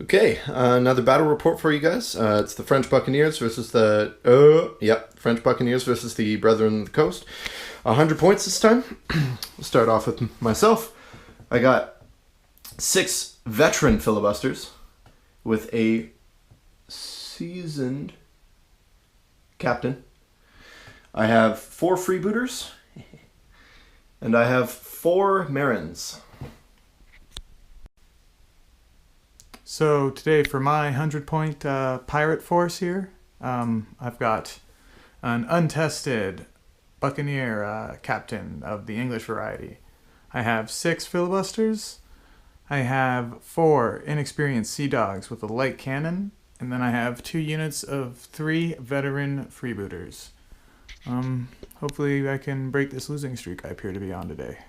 Okay, another battle report for you guys. It's the French Buccaneers versus the French Buccaneers versus the Brethren of the Coast. 100 points this time. We'll start off with myself. I got 6 veteran filibusters with a seasoned captain. I have 4 freebooters, and I have 4 Marins. So today for my 100-point pirate force here, I've got an untested Buccaneer captain of the English variety. I have 6 filibusters. I have 4 inexperienced sea dogs with a light cannon, and then I have 2 units of 3 veteran freebooters. Hopefully I can break this losing streak I appear to be on today.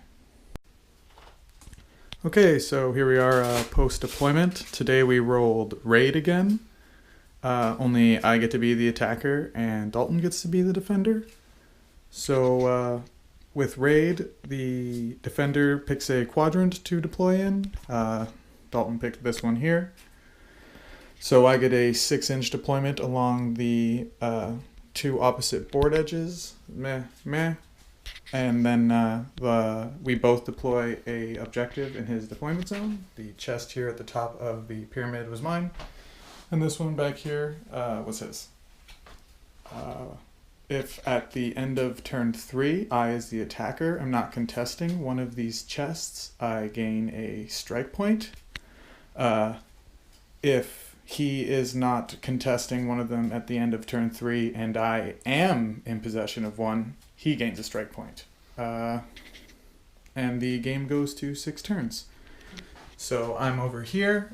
Okay, so here we are post-deployment. Today we rolled Raid again. Only I get to be the attacker and Dalton gets to be the defender. So with Raid, the defender picks a quadrant to deploy in. Dalton picked this one here. So I get a 6-inch deployment along the 2 opposite board edges. And then we both deploy a objective in his deployment zone. The chest here at the top of the pyramid was mine, and this one back here was his. If at the end of turn 3, I as the attacker am not contesting one of these chests, I gain a strike point. If he is not contesting one of them at the end of turn 3 and I am in possession of one, he gains a strike point. And the game goes to 6 turns. So I'm over here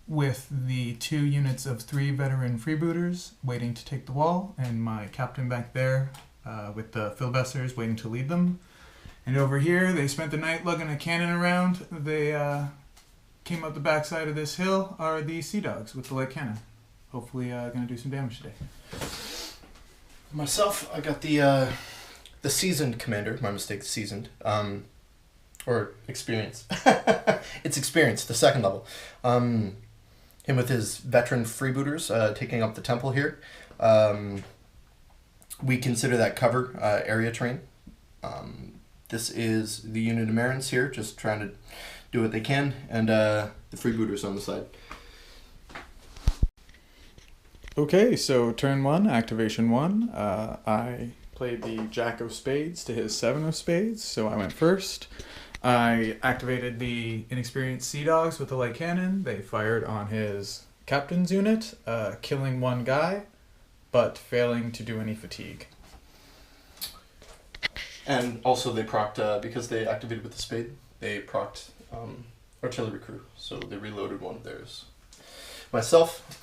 with the 2 units of 3 veteran freebooters waiting to take the wall, and my captain back there with the filibusters waiting to lead them. And over here, they spent the night lugging a cannon around. They came up the backside of this hill are the sea dogs with the light cannon. Hopefully gonna do some damage today. Myself, I got the seasoned commander. My mistake, seasoned. Or experienced. It's experienced, the 2nd level. Him with his veteran freebooters taking up the temple here. We consider that cover area terrain. This is the unit of Marins here, just trying to do what they can, and the freebooters on the side. Okay, so turn 1, activation 1. I played the Jack of Spades to his 7 of Spades, so I went first. I activated the inexperienced sea dogs with the light cannon. They fired on his captain's unit, killing 1 guy, but failing to do any fatigue. And also they procced, because they activated with the spade, they procced artillery crew, so they reloaded one of theirs. Myself,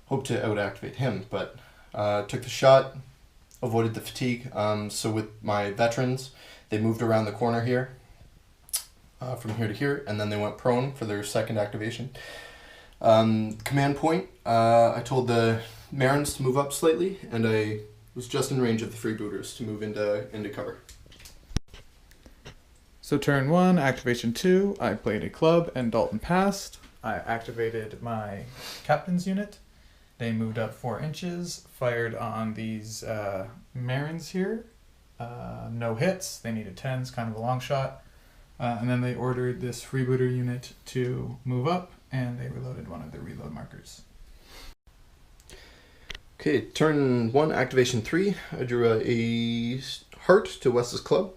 hope to out-activate him, but took the shot, avoided the fatigue. So with my veterans, they moved around the corner here, from here to here, and then they went prone for their 2nd activation. Command point, I told the Marins to move up slightly, and I was just in range of the freebooters to move into cover. So turn 1, activation 2, I played a club and Dalton passed. I activated my captain's unit. They moved up 4 inches, fired on these Marins here. No hits, they needed 10s, kind of a long shot. And then they ordered this freebooter unit to move up, and they reloaded one of their reload markers. Okay, turn 1, activation 3. I drew a heart to Wes's club,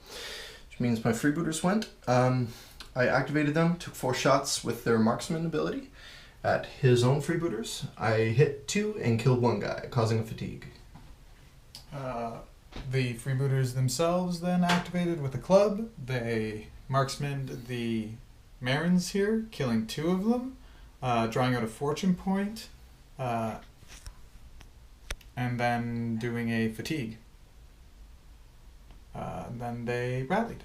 which means my freebooters went. I activated them, took 4 shots with their marksman ability at his own freebooters. I hit 2 and killed 1 guy, causing a fatigue. The freebooters themselves then activated with a club. They marksmaned the Marins here, killing 2 of them, drawing out a fortune point, and then doing a fatigue. Then they rallied.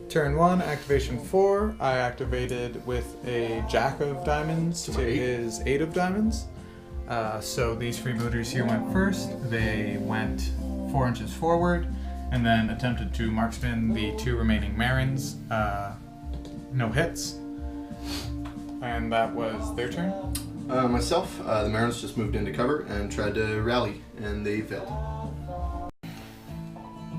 Turn 1, activation 4. I activated with a Jack of Diamonds to his 8 of Diamonds. So these freebooters here went first. They went 4 inches forward and then attempted to marksman the 2 remaining Marins. No hits. And that was their turn? Myself, the Marins just moved into cover and tried to rally, and they failed.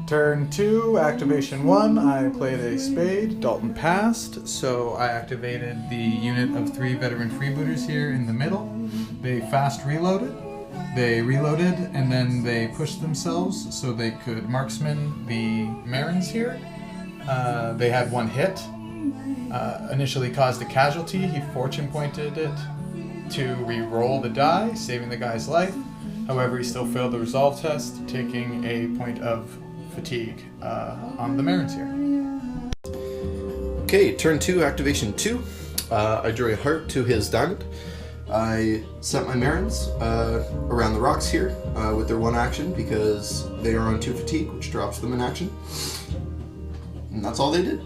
Turn 2, activation 1, I played a spade. Dalton passed, so I activated the unit of 3 veteran freebooters here in the middle. They fast reloaded. They reloaded, and then they pushed themselves so they could marksman the Marins here. They had 1 hit. Initially caused a casualty. He fortune pointed it to re-roll the die, saving the guy's life. However, he still failed the resolve test, taking a point of fatigue on the Marins here. Okay, turn 2, activation 2. I drew a heart to his diamond. I sent my Marins around the rocks here with their 1 action because they are on 2 fatigue, which drops them in action. And that's all they did.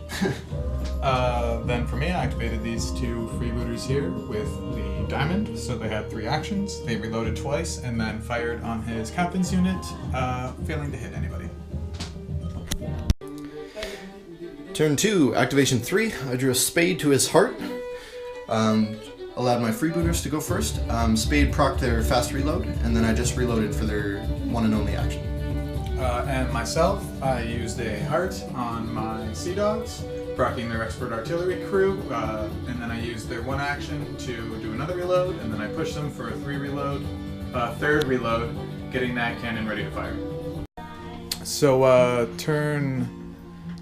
Then for me, I activated these 2 freebooters here with the diamond, so they had 3 actions. They reloaded twice and then fired on his captain's unit, failing to hit anybody. Turn 2, activation 3. I drew a spade to his heart. Allowed my freebooters to go first. Spade procced their fast reload, and then I just reloaded for their 1 and only action. And myself, I used a heart on my Sea Dogs, proccing their expert artillery crew, and then I used their 1 action to do another reload, and then I pushed them for a 3rd reload, getting that cannon ready to fire. So turn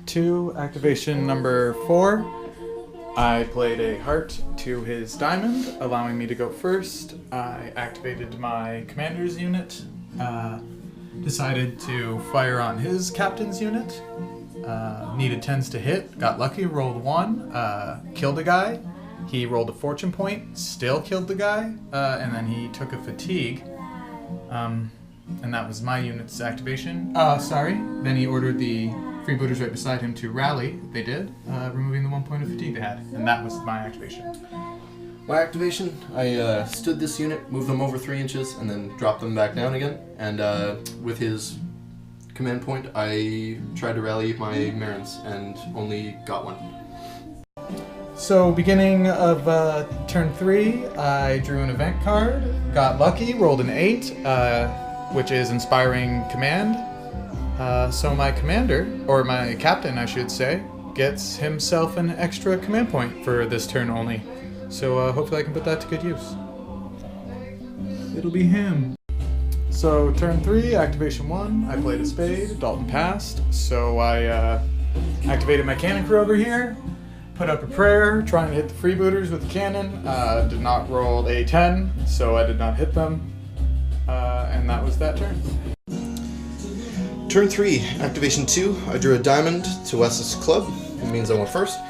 2, activation number 4. I played a heart to his diamond, allowing me to go first. I activated my commander's unit, decided to fire on his captain's unit. Needed 10s to hit, got lucky, rolled 1, killed a guy. He rolled a fortune point, still killed the guy, and then he took a fatigue. And that was my unit's activation. Then he ordered the freebooters right beside him to rally. They did, removing the 1 point of fatigue they had, and that was my activation. My activation, I stood this unit, moved them over 3 inches, and then dropped them back down again. And with his command point, I tried to rally my Marins and only got 1. So beginning of turn 3, I drew an event card, got lucky, rolled an 8, which is inspiring command. So my commander, or my captain I should say, gets himself an extra command point for this turn only. So hopefully I can put that to good use. It'll be him. So turn 3, activation 1, I played a spade, Dalton passed, so I activated my cannon crew over here, put up a prayer, trying to hit the freebooters with the cannon, did not roll a 10, so I did not hit them, and that was that turn. Turn 3, activation 2. I drew a diamond to Wes's club. It means I went first.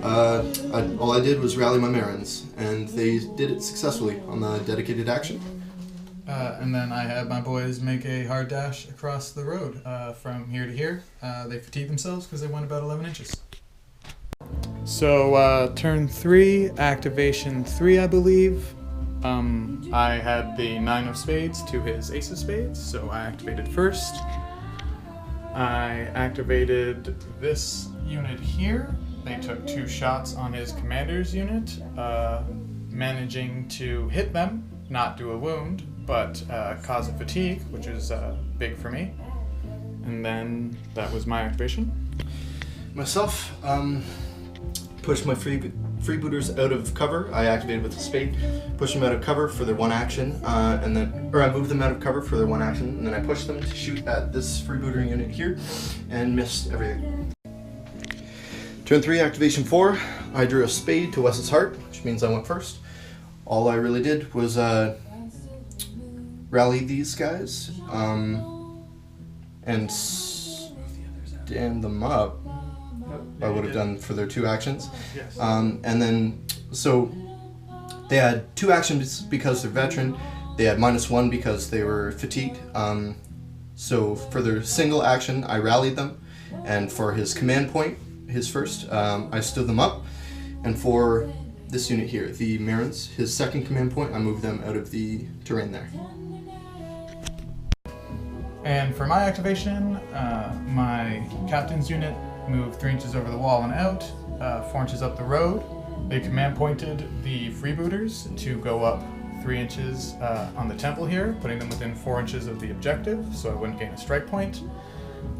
All I did was rally my Marins, and they did it successfully on the dedicated action. And then I had my boys make a hard dash across the road from here to here. They fatigued themselves because they went about 11 inches. So turn 3, activation 3, I believe. I had the 9 of spades to his ace of spades, so I activated first. I activated this unit here. They took 2 shots on his commander's unit, managing to hit them, not do a wound, but cause a fatigue, which is big for me. And then that was my activation. Myself, pushed my freebooters out of cover. I activated with a spade, pushed them out of cover for their 1 action, I moved them out of cover for their 1 action, and then I pushed them to shoot at this freebooter unit here, and missed everything. Turn 3, activation 4. I drew a spade to Wes's heart, which means I went first. All I really did was rally these guys and stand them up. I would have done for their 2 actions. Yes. And then, so they had 2 actions because they're veteran. They had -1 because they were fatigued. So for their single action, I rallied them. And for his command point, his first, I stood them up. And for this unit here, the Marins, his second command point, I moved them out of the terrain there. And for my activation, my captain's unit moved 3 inches over the wall and out, 4 inches up the road. They command pointed the freebooters to go up 3 inches on the temple here, putting them within 4 inches of the objective, so I wouldn't gain a strike point.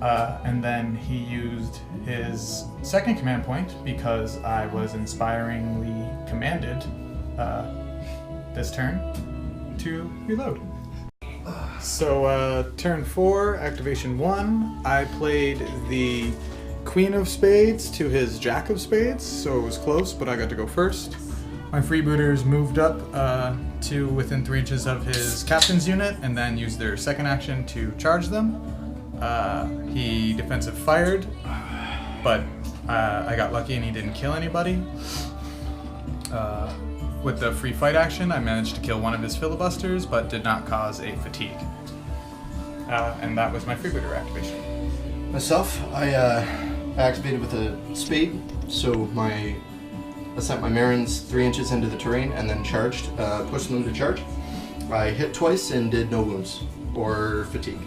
And then he used his second command point because I was inspiringly commanded this turn to reload. So turn 4, activation 1, I played the Queen of Spades to his Jack of Spades, so it was close, but I got to go first. My freebooters moved up to within 3 inches of his captain's unit and then used their second action to charge them. He defensive fired, but I got lucky and he didn't kill anybody. With the free fight action, I managed to kill one of his filibusters, but did not cause a fatigue. And that was my freebooter activation. Myself, I activated with a spade, so I sent my Marins 3 inches into the terrain and then charged, pushed them to charge. I hit twice and did no wounds or fatigue.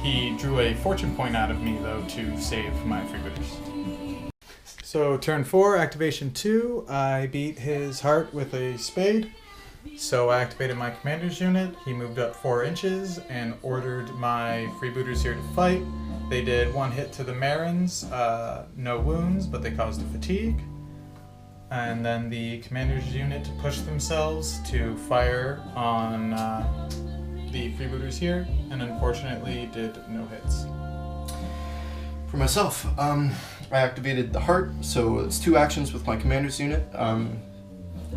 He drew a fortune point out of me, though, to save my freebooters. So turn 4, activation 2, I beat his heart with a spade. So I activated my commander's unit, he moved up 4 inches and ordered my freebooters here to fight. They did 1 hit to the Marins, no wounds, but they caused a fatigue. And then the commander's unit pushed themselves to fire on the freebooters here, and unfortunately did no hits. For myself, I activated the heart, so it's 2 actions with my commander's unit.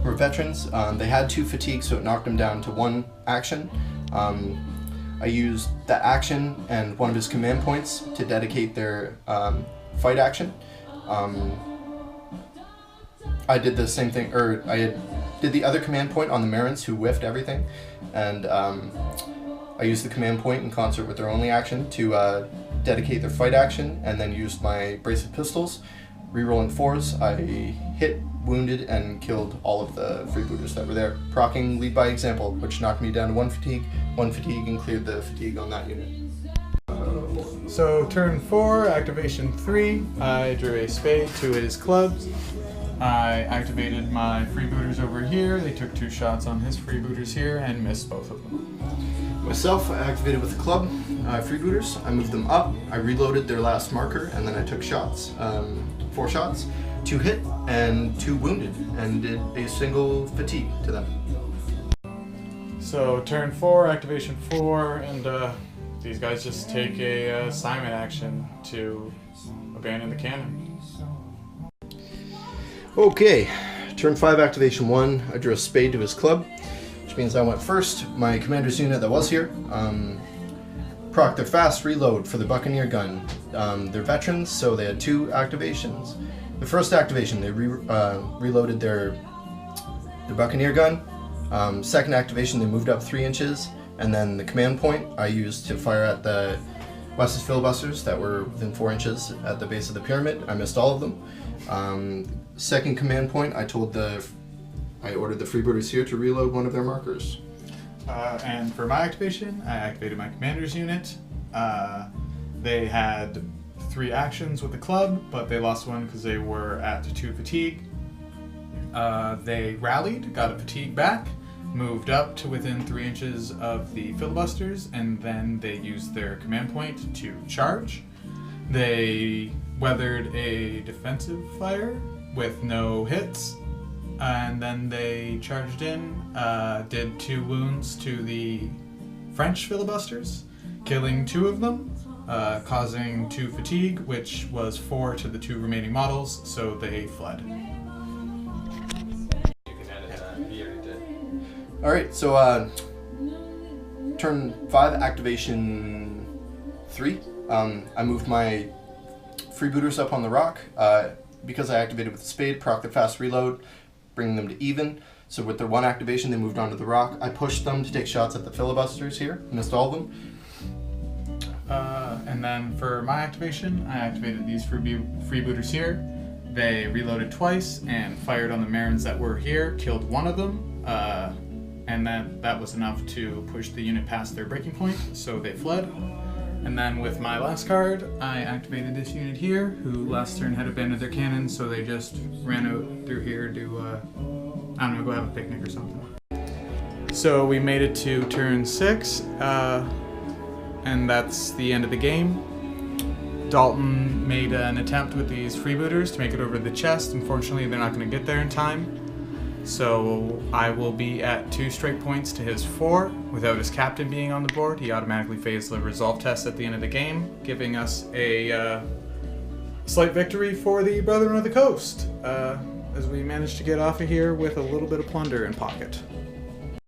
Who are veterans. They had 2 fatigue, so it knocked them down to 1 action. I used that action and one of his command points to dedicate their fight action. I did the same thing, or did the other command point on the Marins who whiffed everything, and I used the command point in concert with their only action to dedicate their fight action, and then used my brace of pistols. Rerolling 4s, I hit, wounded, and killed all of the freebooters that were there, proccing lead by example, which knocked me down to 1 fatigue, and cleared the fatigue on that unit. So turn 4, activation 3, I drew a spade to his clubs. I activated my freebooters over here. They took 2 shots on his freebooters here and missed both of them. Myself, I activated with the club freebooters. I moved them up. I reloaded their last marker, and then I took shots, 4 shots, 2 hit and 2 wounded, and did a single fatigue to them. So turn 4, activation 4, and these guys just take a assignment action to abandon the cannon. Okay, turn 5, activation 1, I drew a spade to his club, which means I went first. My commander's unit that was here proc their fast reload for the Buccaneer gun. They're veterans, so they had 2 activations. The first activation, they reloaded their Buccaneer gun. Second activation, they moved up 3 inches, and then the command point I used to fire at the Wes's filibusters that were within 4 inches at the base of the pyramid. I missed all of them. Second command point, I ordered the freebooters here to reload one of their markers. And for my activation, I activated my commander's unit. They had 3 actions with the club, but they lost 1 because they were at 2 fatigue. They rallied, got a fatigue back, moved up to within 3 inches of the filibusters, and then they used their command point to charge. They weathered a defensive fire with no hits, and then they charged in, did 2 wounds to the French filibusters, killing 2 of them, causing 2 fatigue, which was 4 to the 2 remaining models, so they fled. You can edit that. He already did. Alright, so turn 5, activation 3. I moved my freebooters up on the rock. Because I activated with the spade, proc the fast reload, bringing them to even. So with their 1 activation, they moved onto the rock. I pushed them to take shots at the filibusters here, missed all of them. And then for my activation, I activated these freebooters here. They reloaded twice and fired on the Marins that were here, killed 1 of them, and that was enough to push the unit past their breaking point, so they fled. And then with my last card, I activated this unit here, who last turn had abandoned their cannon, so they just ran out through here to, I don't know, go have a picnic or something. So we made it to turn 6, and that's the end of the game. Dalton made an attempt with these freebooters to make it over the chest. Unfortunately, they're not going to get there in time. So I will be at 2 straight points to his 4. Without his captain being on the board, he automatically fails the resolve test at the end of the game, giving us a slight victory for the Brethren of the Coast, as we managed to get off of here with a little bit of plunder in pocket.